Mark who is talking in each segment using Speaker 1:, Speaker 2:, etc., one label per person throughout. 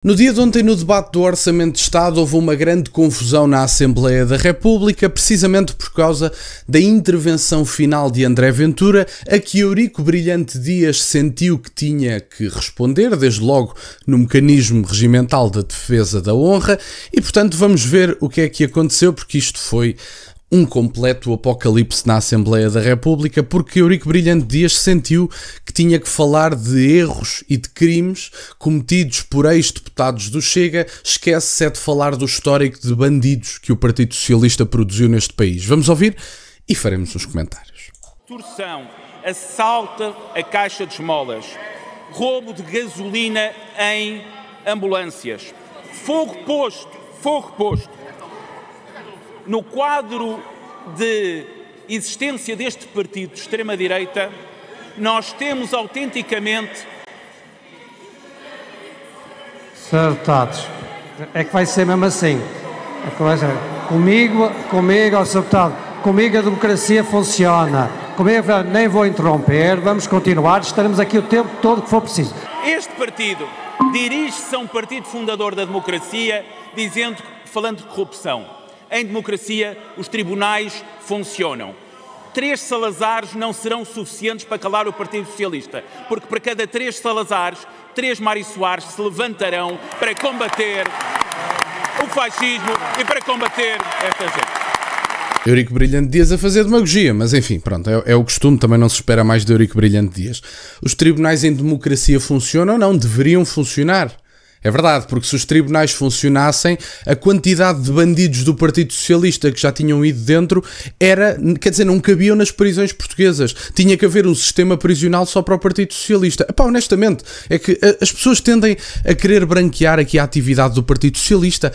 Speaker 1: No dia de ontem, no debate do Orçamento de Estado, houve uma grande confusão na Assembleia da República, precisamente por causa da intervenção final de André Ventura, a que Eurico Brilhante Dias sentiu que tinha que responder, desde logo no mecanismo regimental da defesa da honra, e portanto vamos ver o que é que aconteceu, porque isto foi um completo apocalipse na Assembleia da República, porque Eurico Brilhante Dias sentiu que tinha que falar de erros e de crimes cometidos por ex-deputados do Chega, esquece-se de falar do histórico de bandidos que o Partido Socialista produziu neste país. Vamos ouvir e faremos uns comentários.
Speaker 2: Extorsão, assalto a caixa de esmolas, roubo de gasolina em ambulâncias, fogo posto. No quadro de existência deste partido de extrema-direita, nós temos autenticamente...
Speaker 3: Sr. Deputados, é que vai ser mesmo assim. Comigo, Sr. Deputado, comigo a democracia funciona. Comigo, nem vou interromper, vamos continuar, estaremos aqui o tempo todo que for preciso.
Speaker 2: Este partido dirige-se a um partido fundador da democracia, falando de corrupção. Em democracia, os tribunais funcionam. 3 Salazares não serão suficientes para calar o Partido Socialista, porque para cada 3 Salazares, 3 Mário Soares se levantarão para combater o fascismo e para combater esta gente.
Speaker 1: Eurico Brilhante Dias a fazer demagogia, mas enfim, pronto, é o costume, também não se espera mais de Eurico Brilhante Dias. Os tribunais em democracia funcionam? Não, deveriam funcionar. É verdade, porque se os tribunais funcionassem, a quantidade de bandidos do Partido Socialista que já tinham ido dentro não cabiam nas prisões portuguesas. Tinha que haver um sistema prisional só para o Partido Socialista. Epá, honestamente, é que as pessoas tendem a querer branquear aqui a atividade do Partido Socialista.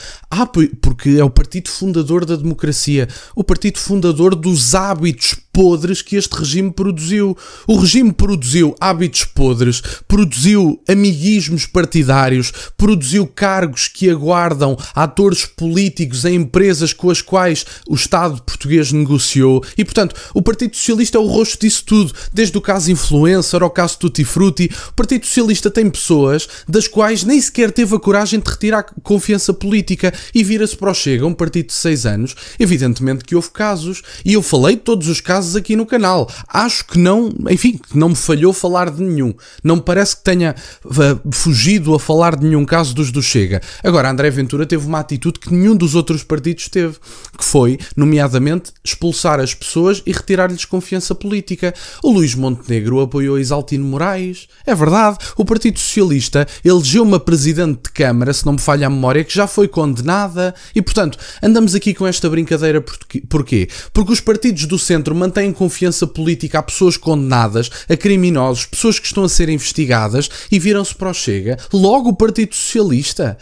Speaker 1: Porque é o partido fundador da democracia, o partido fundador dos hábitos podres que este regime produziu. O regime produziu hábitos podres, produziu amiguismos partidários, produziu cargos que aguardam atores políticos em empresas com as quais o Estado português negociou e, portanto, o Partido Socialista é o rosto disso tudo, desde o caso Influencer ao caso Tutti Frutti. O Partido Socialista tem pessoas das quais nem sequer teve a coragem de retirar a confiança política e vira-se para o Chega, um partido de 6 anos. Evidentemente que houve casos, e eu falei de todos os casos aqui no canal. Acho que não, enfim, que não me falhou falar de nenhum. Não me parece que tenha fugido a falar de nenhum caso dos do Chega. Agora, André Ventura teve uma atitude que nenhum dos outros partidos teve, que foi, nomeadamente, expulsar as pessoas e retirar-lhes confiança política. O Luís Montenegro apoiou Isaltino Moraes. É verdade. O Partido Socialista elegeu uma presidente de Câmara, se não me falha a memória, que já foi condenada. E, portanto, andamos aqui com esta brincadeira porquê? Porque os partidos do centro mantêm confiança política a pessoas condenadas, a criminosos, pessoas que estão a ser investigadas e viram-se para o Chega. Logo o Partido Socialista.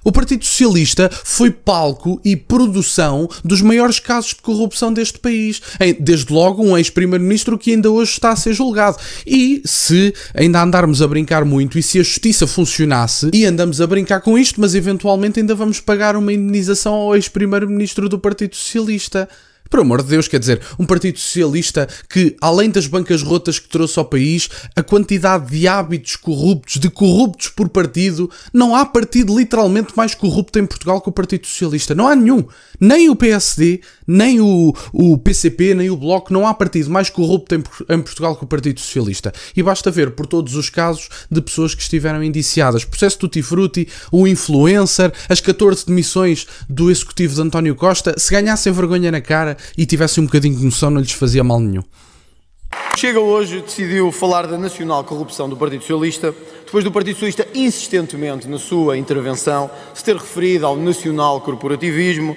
Speaker 1: O Partido Socialista foi palco e produção dos maiores casos de corrupção deste país. Desde logo um ex-primeiro-ministro que ainda hoje está a ser julgado. E se ainda andarmos a brincar muito e se a justiça funcionasse, e andamos a brincar com isto, mas eventualmente ainda vamos pagar uma indenização ao ex-primeiro-ministro do Partido Socialista. Por amor de Deus, quer dizer, um Partido Socialista que, além das bancas rotas que trouxe ao país, a quantidade de hábitos corruptos, de corruptos por partido, não há partido literalmente mais corrupto em Portugal que o Partido Socialista. Não há nenhum. Nem o PSD, nem o PCP, nem o Bloco. Não há partido mais corrupto em Portugal que o Partido Socialista. E basta ver por todos os casos de pessoas que estiveram indiciadas. Processo Tutti Frutti, o Influencer, as 14 demissões do executivo de António Costa. Se ganhassem vergonha na cara e tivessem um bocadinho de noção, não lhes fazia mal nenhum.
Speaker 4: Chega hoje decidiu falar da nacional corrupção do Partido Socialista, depois do Partido Socialista insistentemente, na sua intervenção, se ter referido ao nacional corporativismo,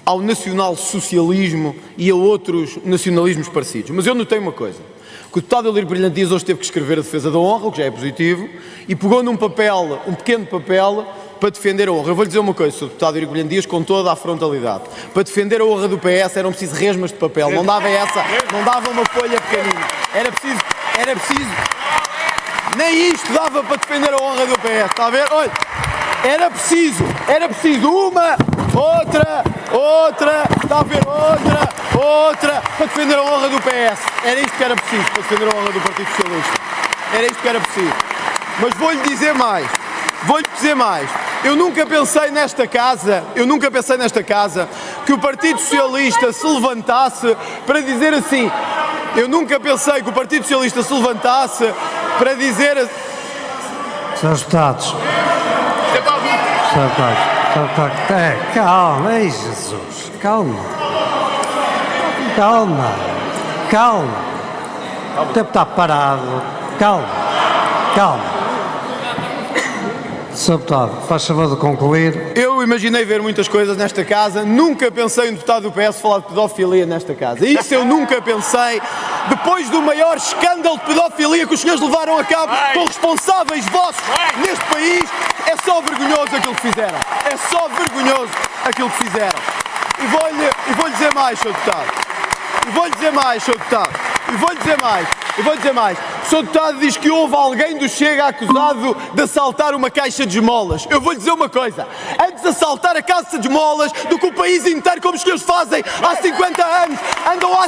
Speaker 4: ao nacional socialismo e a outros nacionalismos parecidos. Mas eu notei uma coisa, que o deputado Eurico Brilhante Dias hoje teve que escrever a defesa da honra, o que já é positivo, e pegou num papel, um pequeno papel, para defender a honra. Eu vou-lhe dizer uma coisa, Sr. Deputado Eurico Brilhante Dias, com toda a frontalidade. Para defender a honra do PS eram preciso resmas de papel, não dava não dava uma folha pequenina. Era preciso, nem isto dava para defender a honra do PS, está a ver? Olha, era preciso uma, outra, está a ver, outra, para defender a honra do PS. Era isto que era preciso, para defender a honra do Partido Socialista. Era isto que era preciso. Mas vou-lhe dizer mais. Eu nunca pensei nesta casa que o Partido Socialista se levantasse para dizer assim. Eu nunca pensei que o Partido Socialista se levantasse para dizer...
Speaker 3: Sr. Deputados. Calma, ei Jesus, calma. O tempo está parado. Calma. Sr. Deputado, faz favor de concluir.
Speaker 4: Eu imaginei ver muitas coisas nesta casa, nunca pensei um deputado do PS falar de pedofilia nesta casa. Isso eu nunca pensei, depois do maior escândalo de pedofilia que os senhores levaram a cabo com responsáveis vossos neste país, é só vergonhoso aquilo que fizeram. É só vergonhoso aquilo que fizeram. E vou-lhe dizer mais, Sr. Deputado. E vou-lhe dizer mais. O Sr. Deputado diz que houve alguém do Chega acusado de assaltar uma caixa de esmolas. Eu vou-lhe dizer uma coisa. Antes de assaltar a caixa de esmolas do que o país inteiro, como os senhores fazem há 50 anos, andam a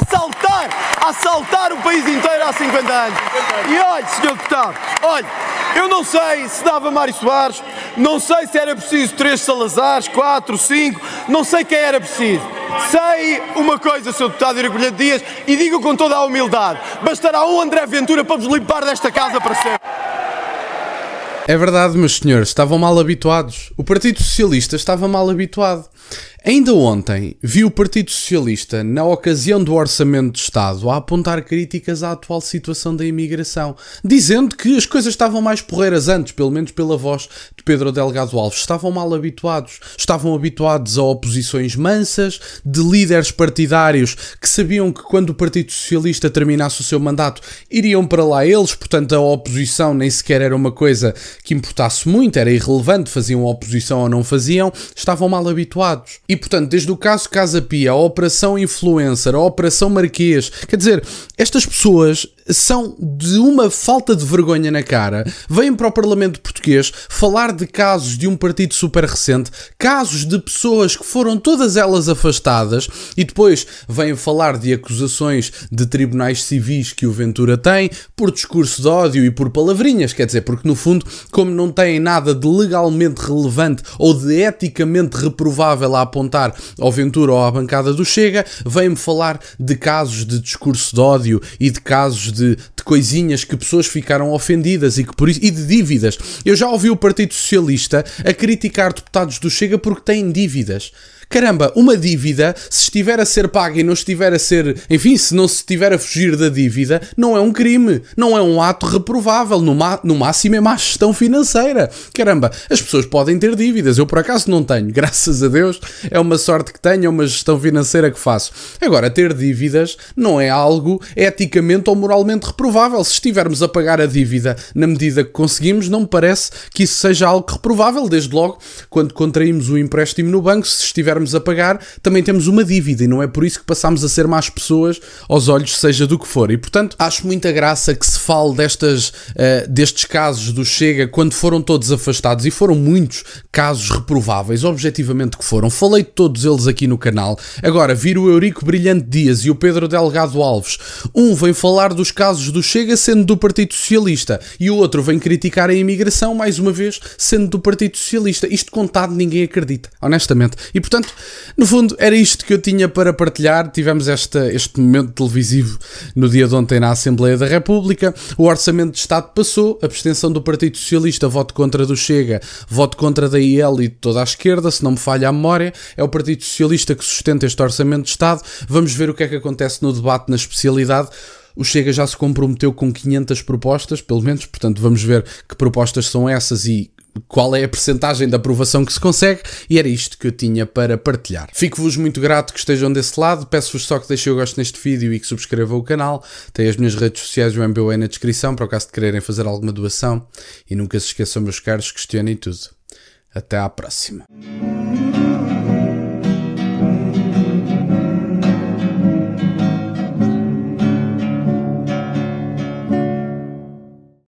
Speaker 4: assaltar o país inteiro há 50 anos. E olha, Sr. Deputado, eu não sei se dava Mário Soares, não sei se era preciso 3 Salazares, 4, 5, não sei quem era preciso. Sei uma coisa, Sr. Deputado Eurico Brilhante Dias, e digo com toda a humildade, bastará um André Ventura para vos limpar desta casa para sempre.
Speaker 1: É verdade, meus senhores, estavam mal habituados. O Partido Socialista estava mal habituado. Ainda ontem vi o Partido Socialista, na ocasião do Orçamento de Estado, a apontar críticas à atual situação da imigração, dizendo que as coisas estavam mais porreiras antes, pelo menos pela voz de Pedro Delgado Alves. Estavam mal habituados. Estavam habituados a oposições mansas, de líderes partidários que sabiam que quando o Partido Socialista terminasse o seu mandato, iriam para lá eles, portanto a oposição nem sequer era uma coisa que importasse muito, era irrelevante, faziam oposição ou não faziam, estavam mal habituados. E, portanto, desde o caso Casa Pia, a Operação Influencer, a Operação Marquês, quer dizer, estas pessoas são de uma falta de vergonha na cara, vêm para o Parlamento Português falar de casos de um partido super recente, casos de pessoas que foram todas elas afastadas, e depois vêm falar de acusações de tribunais civis que o Ventura tem, por discurso de ódio e por palavrinhas, quer dizer, porque no fundo, como não têm nada de legalmente relevante ou de eticamente reprovável a apontar ao Ventura ou à bancada do Chega, vêm-me falar de casos de discurso de ódio e de casos de coisinhas que pessoas ficaram ofendidas e de dívidas. Eu já ouvi o Partido Socialista a criticar deputados do Chega porque têm dívidas. Caramba, uma dívida, se estiver a ser paga e não estiver a ser... Enfim, se não se estiver a fugir da dívida, não é um crime. Não é um ato reprovável. No máximo é má gestão financeira. Caramba, as pessoas podem ter dívidas. Eu, por acaso, não tenho. Graças a Deus, é uma sorte que tenho, é uma gestão financeira que faço. Agora, ter dívidas não é algo eticamente ou moralmente reprovável. Se estivermos a pagar a dívida na medida que conseguimos, não me parece que isso seja algo reprovável. Desde logo, quando contraímos o empréstimo no banco, se estiver a pagar, também temos uma dívida e não é por isso que passamos a ser más pessoas aos olhos, seja do que for. E portanto, acho muita graça que se fale destes casos do Chega quando foram todos afastados, e foram muitos casos reprováveis, objetivamente que foram. Falei de todos eles aqui no canal. Agora, vir o Eurico Brilhante Dias e o Pedro Delgado Alves, um vem falar dos casos do Chega sendo do Partido Socialista e o outro vem criticar a imigração, mais uma vez, sendo do Partido Socialista. Isto contado ninguém acredita, honestamente. E portanto, no fundo, era isto que eu tinha para partilhar. Tivemos este momento televisivo no dia de ontem na Assembleia da República. O Orçamento de Estado passou, abstenção do Partido Socialista, voto contra do Chega, voto contra da IEL e de toda a esquerda, se não me falha a memória. É o Partido Socialista que sustenta este Orçamento de Estado. Vamos ver o que é que acontece no debate na especialidade. O Chega já se comprometeu com 500 propostas, pelo menos, portanto vamos ver que propostas são essas e qual é a percentagem de aprovação que se consegue, e era isto que eu tinha para partilhar. Fico-vos muito grato que estejam desse lado, peço-vos só que deixem o gosto neste vídeo e que subscrevam o canal. Tem as minhas redes sociais e o MBWay na descrição, para o caso de quererem fazer alguma doação, e nunca se esqueçam, meus caros, questionem tudo. Até à próxima.